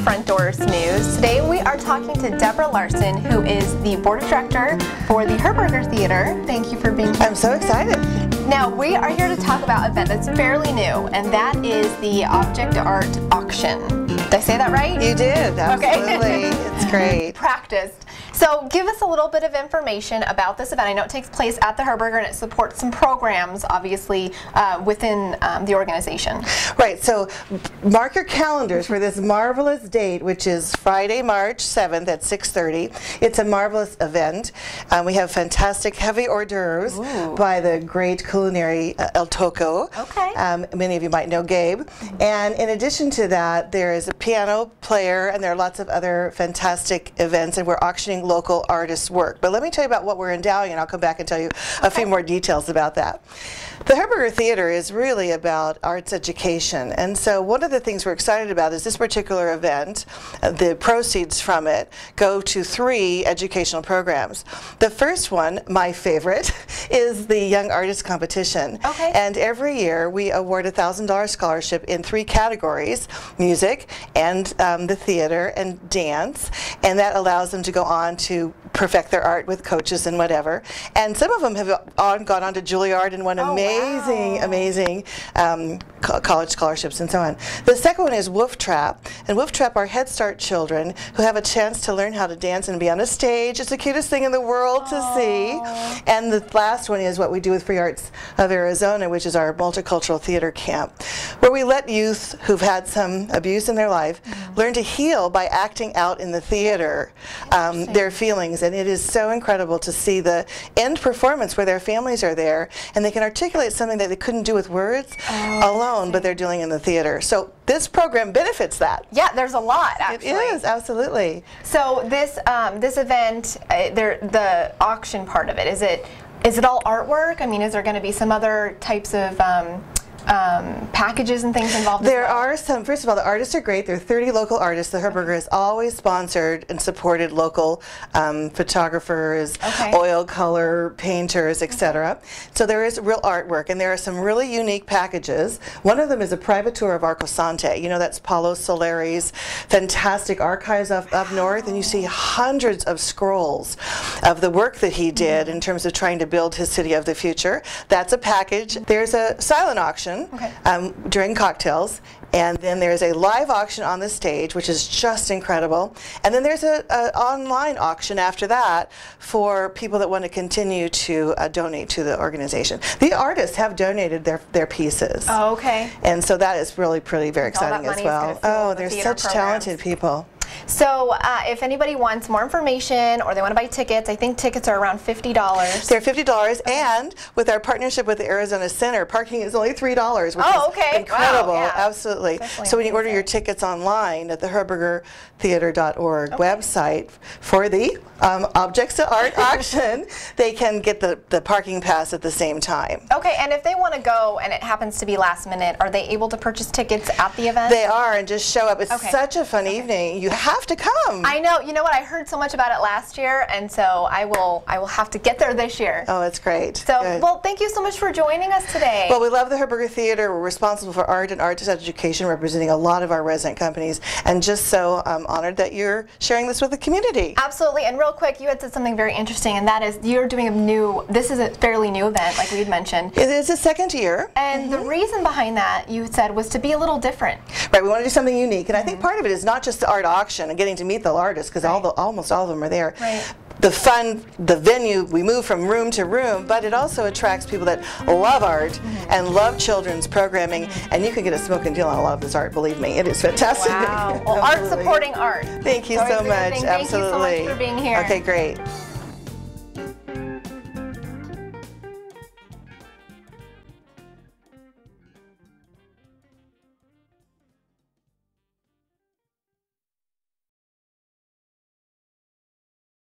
Front Doors News. Today we are talking to Deborah Larson, who is the Board of Director for the Herberger Theater. Thank you for being here. I'm so excited. Now we are here to talk about an event that's fairly new, and that is the Object Art Auction. Did I say that right? You did, absolutely. Okay. It's great. Practiced. So give us a little bit of information about this event. I know it takes place at the Herberger and it supports some programs, obviously, within the organization. Right, so mark your calendars for this marvelous date, which is Friday, March 7th at 6:30. It's a marvelous event. We have fantastic heavy hors d'oeuvres by the great culinary El Toco. Okay. Many of you might know Gabe. And in addition to that, there is a piano player, and there are lots of other fantastic events, and we're auctioning local artists' work. But let me tell you about what we're endowing, and I'll come back and tell you a few more details about that. The Herberger Theater is really about arts education, and so one of the things we're excited about is this particular event. The proceeds from it go to 3 educational programs. The first one, my favorite, is the Young Artist Competition. Okay. And every year we award a $1,000 scholarship in 3 categories: music, and the theater, and dance, and that allows them to go on to perfect their art with coaches and whatever. And some of them have gone on to Juilliard and won amazing college scholarships and so on. The second one is Wolf Trap, and Wolf Trap are Head Start children who have a chance to learn how to dance and be on a stage. It's the cutest thing in the world to see. And the last one is what we do with Free Arts of Arizona, which is our multicultural theater camp, where we let youth who've had some abuse in their life learn to heal by acting out in the theater their feelings. And it is so incredible to see the end performance where their families are there and they can articulate something that they couldn't do with words alone, but they're doing in the theater. So this program benefits that. Yeah, there's a lot, actually. It is, absolutely. So this this event, the auction part of it, is it all artwork? I mean, is there going to be some other types of packages and things involved? There are some. First of all, the artists are great. There are 30 local artists. The Herberger has always sponsored and supported local photographers, oil color painters, etc. So there is real artwork, and there are some really unique packages. One of them is a private tour of Arcosante. You know, that's Paulo Soleri's fantastic archives up north, and you see hundreds of scrolls of the work that he did in terms of trying to build his city of the future. That's a package. There's a silent auction during cocktails, and then there's a live auction on the stage, which is just incredible, and then there's an online auction after that for people that want to continue to donate to the organization. The artists have donated their pieces. Oh, okay. And so that is really very exciting as well. Oh, they're such talented people. So if anybody wants more information or they want to buy tickets, I think tickets are around $50. They're $50, and with our partnership with the Arizona Center, parking is only $3, which is incredible. Wow, yeah. Absolutely. Definitely so when you order your tickets online at the herbergertheater.org website for the Objects of Art auction, they can get the parking pass at the same time. Okay, and if they want to go and it happens to be last minute, are they able to purchase tickets at the event? They are, and just show up. It's such a fun evening. You have to come. I know. You know what? I heard so much about it last year, and so I will have to get there this year. Oh, it's great. So, good. Well, thank you so much for joining us today. Well, we love the Herberger Theater. We're responsible for art and artist education, representing a lot of our resident companies, and just so honored that you're sharing this with the community. Absolutely. And real quick, you had said something very interesting, and that is you're doing this is a fairly new event, like we had mentioned. It is a second year. And the reason behind that, you said, was to be a little different. Right. We want to do something unique, and I think part of it is not just the art auction and getting to meet the artists, because almost all of them are there. Right. The fun, the venue, we move from room to room, but it also attracts people that love art and love children's programming, and you can get a smoking deal on a lot of this art, believe me. It is fantastic. Wow. Well, art supporting art. Thank you so much. Thank you so much for being here. Okay, great.